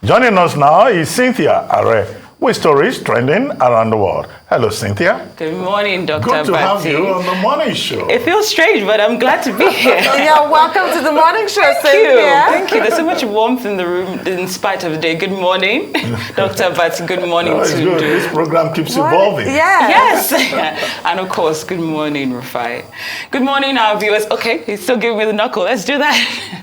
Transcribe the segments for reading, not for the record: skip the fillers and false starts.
Joining us now is Cynthia Are with stories trending around the world. Hello, Cynthia. Good morning, Dr. Good to Bati. have you on the morning show. It feels strange, but I'm glad to be here. Yeah, welcome to the morning show, Cynthia. Thank you. There's so much warmth in the room in spite of the day. Good morning, Dr. Bati. Good morning It's to good. This program keeps evolving. Yeah. Yes. And of course, good morning, Rufai. Good morning, our viewers. Okay, he's still giving me the knuckle. Let's do that.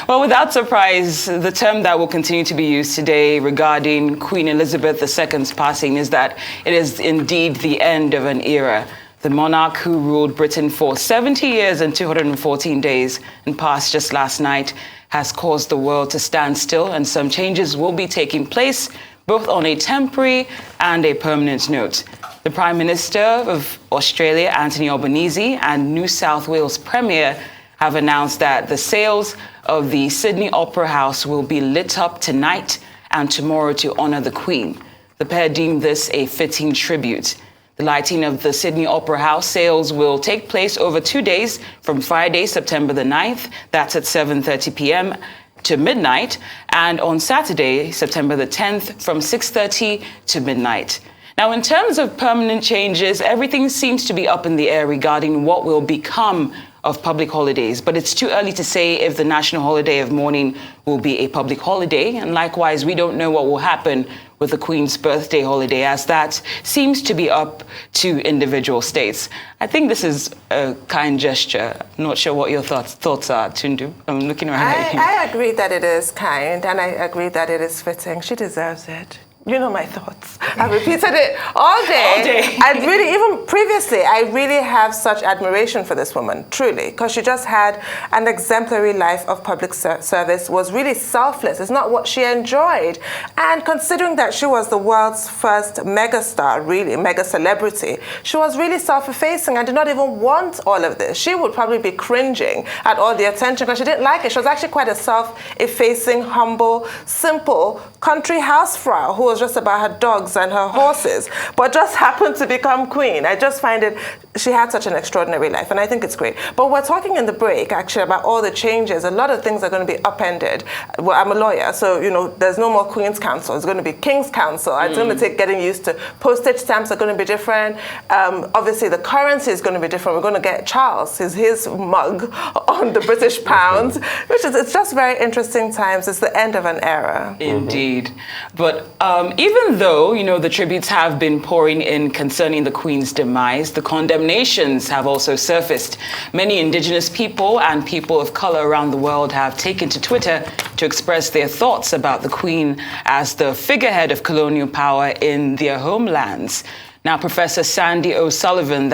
Well, without surprise, the term that will continue to be used today regarding Queen Elizabeth II's passing is that it is indeed the end of an era. The monarch who ruled Britain for 70 years and 214 days and passed just last night has caused the world to stand still, and some changes will be taking place, both on a temporary and a permanent note. The Prime Minister of Australia, Anthony Albanese, and New South Wales Premier have announced that the sails of the Sydney Opera House will be lit up tonight and tomorrow to honor the Queen. The pair deemed this a fitting tribute. The lighting of the Sydney Opera House sails will take place over 2 days from Friday, September the 9th, that's at 7:30 p.m. to midnight, and on Saturday, September the 10th, from 6:30 to midnight. Now, in terms of permanent changes, everything seems to be up in the air regarding what will become of public holidays, but it's too early to say if the national holiday of mourning will be a public holiday, and likewise, we don't know what will happen with the Queen's birthday holiday, as that seems to be up to individual states. I think this is a kind gesture. I'm not sure what your thoughts are, Tundu. I'm looking around at you. I agree that it is kind, and I agree that it is fitting. She deserves it. You know my thoughts. I've repeated it all day. All day. I really, even previously, I really have such admiration for this woman, truly, because she just had an exemplary life of public service, was really selfless. It's not what she enjoyed. And considering that she was the world's first megastar, really, mega celebrity, she was really self-effacing and did not even want all of this. She would probably be cringing at all the attention because she didn't like it. She was actually quite a self-effacing, humble, simple country housefrau who was just about her dogs and her horses, but just happened to become queen. I just find it, she had such an extraordinary life, and I think it's great. But we're talking in the break, actually, about all the changes. A lot of things are going to be upended. Well, I'm a lawyer, so, you know, there's no more Queen's Council. It's going to be King's Council. It's going to take getting used to. Postage stamps are going to be different. Obviously, the currency is going to be different. We're going to get Charles, his mug on the British pounds, which is, it's just very interesting times. It's the end of an era. Indeed. But even though, you know, the tributes have been pouring in concerning the Queen's demise, the condemnations have also surfaced. Many indigenous people and people of color around the world have taken to Twitter to express their thoughts about the Queen as the figurehead of colonial power in their homelands. Now, Professor Sandy O'Sullivan,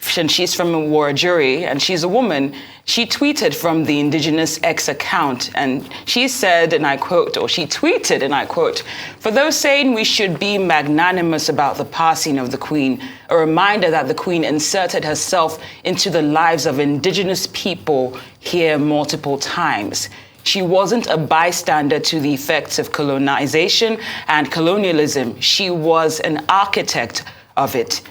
she's from Wiradjuri, and she's a woman. She tweeted from the Indigenous X account, and she said, and I quote, or she tweeted, and I quote, "For those saying we should be magnanimous about the passing of the Queen, a reminder that the Queen inserted herself into the lives of Indigenous people here multiple times. She wasn't a bystander to the effects of colonization and colonialism. She was an architect of it.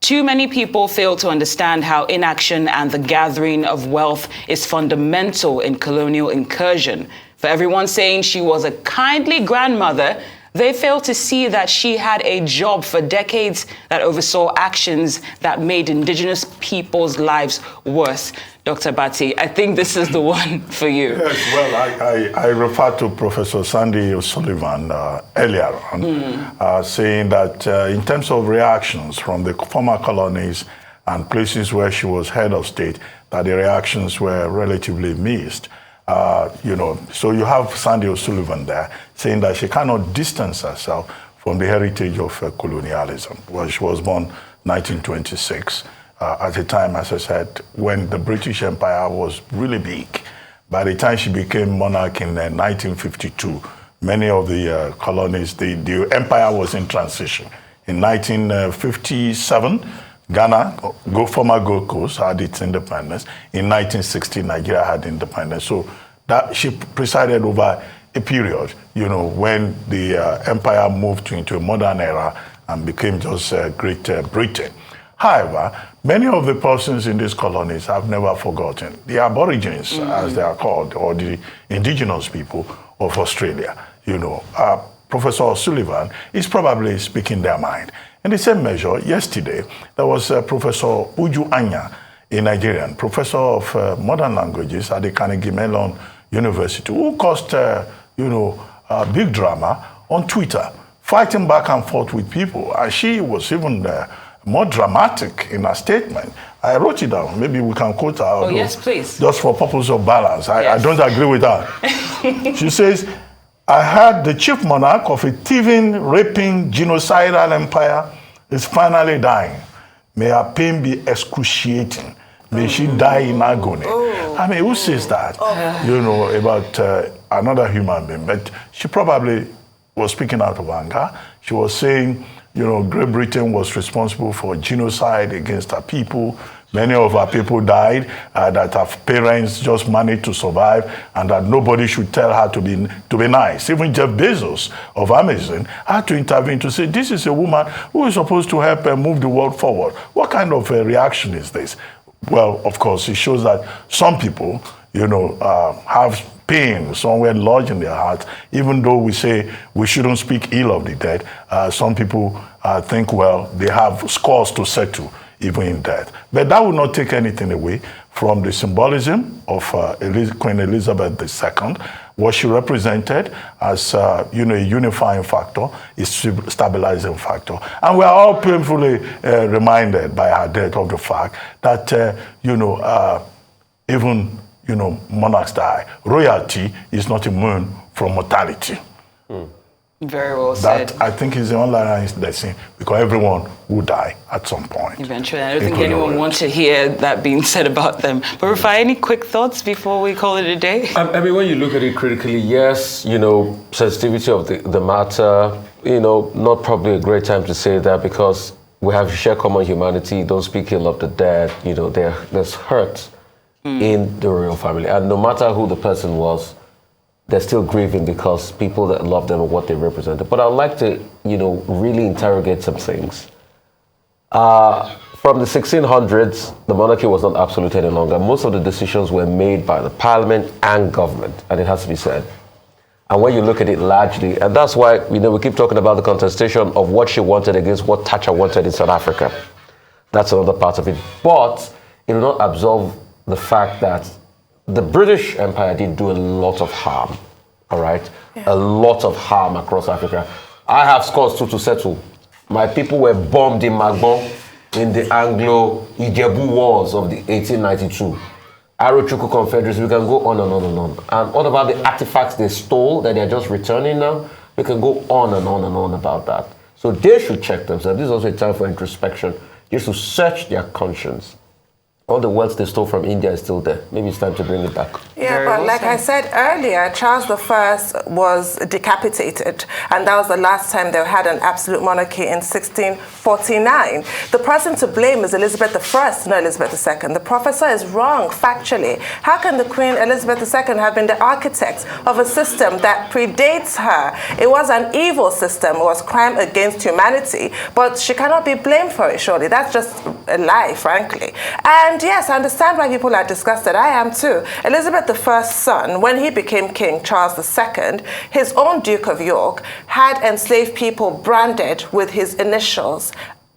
Too many people fail to understand how inaction and the gathering of wealth is fundamental in colonial incursion. For everyone saying she was a kindly grandmother, they fail to see that she had a job for decades that oversaw actions that made Indigenous people's lives worse." Dr. Bati, I think this is the one for you. Yes, well, I referred to Professor Sandy O'Sullivan earlier on, saying that in terms of reactions from the former colonies and places where she was head of state, that the reactions were relatively mixed. You know, so you have Sandy O'Sullivan there saying that she cannot distance herself from the heritage of colonialism. Well, she was born 1926. At a time, as I said, when the British Empire was really big. By the time she became monarch in 1952, many of the colonies, the empire was in transition. In 1957, Ghana, former Gold Coast, had its independence. In 1960, Nigeria had independence. So that she presided over a period, you know, when the empire moved into a modern era and became just Great Britain. However, many of the persons in these colonies have never forgotten the Aborigines, as they are called, or the indigenous people of Australia. Professor O'Sullivan is probably speaking their mind. In the same measure, yesterday, there was Professor Uju Anya, a Nigerian professor of modern languages at the Carnegie Mellon University, who caused, big drama on Twitter, fighting back and forth with people. And she was even more dramatic in her statement. I wrote it down. Maybe we can quote her. Oh, yes, please. Just for purpose of balance. Yes. I don't agree with her. She says, I heard the chief monarch of a thieving, raping, genocidal empire is finally dying. May her pain be excruciating. May she die in agony. I mean, who says that? About another human being? But she probably was speaking out of anger. She was saying, Great Britain was responsible for genocide against her people. Many of our people died, that her parents just managed to survive, and that nobody should tell her to be nice. Even Jeff Bezos of Amazon had to intervene to say, this is a woman who is supposed to help move the world forward. What kind of a reaction is this? Well, of course, it shows that some people, have pain somewhere lodged in their hearts. Even though we say we shouldn't speak ill of the dead, some people think, well, they have scores to settle even in death. But that will not take anything away from the symbolism of Queen Elizabeth II, what she represented as a unifying factor, a stabilizing factor. And we are all painfully reminded by her death of the fact that, even monarchs die. Royalty is not immune from mortality. Very well said. That, I think, is the online lesson, because everyone will die at some point. Eventually. I don't think anyone wants to hear that being said about them. But Rufai, any quick thoughts before we call it a day? I mean, when you look at it critically, yes, sensitivity of the matter, not probably a great time to say that, because we have shared common humanity. Don't speak ill of the dead. There's hurt in the royal family. And no matter who the person was, they're still grieving because people that love them and what they represented. But I'd like to, really interrogate some things. From the 1600s, the monarchy was not absolute any longer. Most of the decisions were made by the parliament and government, and it has to be said. And when you look at it largely, and that's why, we keep talking about the contestation of what she wanted against what Thatcher wanted in South Africa. That's another part of it. But it will not absolve the fact that the British Empire did do a lot of harm, all right? Yeah. A lot of harm across Africa. I have scores too to settle. My people were bombed in Magbon in the Anglo-Ijebu Wars of the 1892. Arochukwu Confederacy, we can go on and on and on. And what about the artifacts they stole that they're just returning now? We can go on and on and on about that. So they should check themselves. This is also a time for introspection. They should search their conscience. All the wealth they stole from India is still there. Maybe it's time to bring it back. Yeah, but like I said earlier, Charles I was decapitated, and that was the last time they had an absolute monarchy in 1649. The person to blame is Elizabeth I, not Elizabeth II. The professor is wrong, factually. How can the Queen Elizabeth II have been the architect of a system that predates her? It was an evil system. It was crime against humanity, but she cannot be blamed for it, surely. That's just a lie, frankly. And yes, I understand why people are disgusted. I am too. Elizabeth I's son, when he became king, Charles II, his own Duke of York, had enslaved people branded with his initials,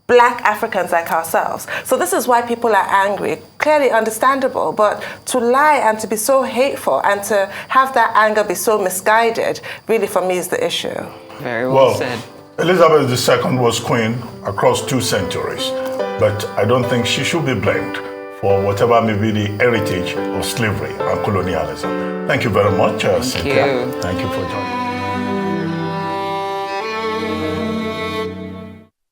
Black Africans like ourselves. So this is why people are angry. Clearly understandable, but to lie and to be so hateful and to have that anger be so misguided, really for me is the issue. Very well said. Elizabeth II was queen across 2 centuries, but I don't think she should be blamed for whatever may be the heritage of slavery and colonialism. Thank you very much, Cynthia. Thank you. Thank you for joining.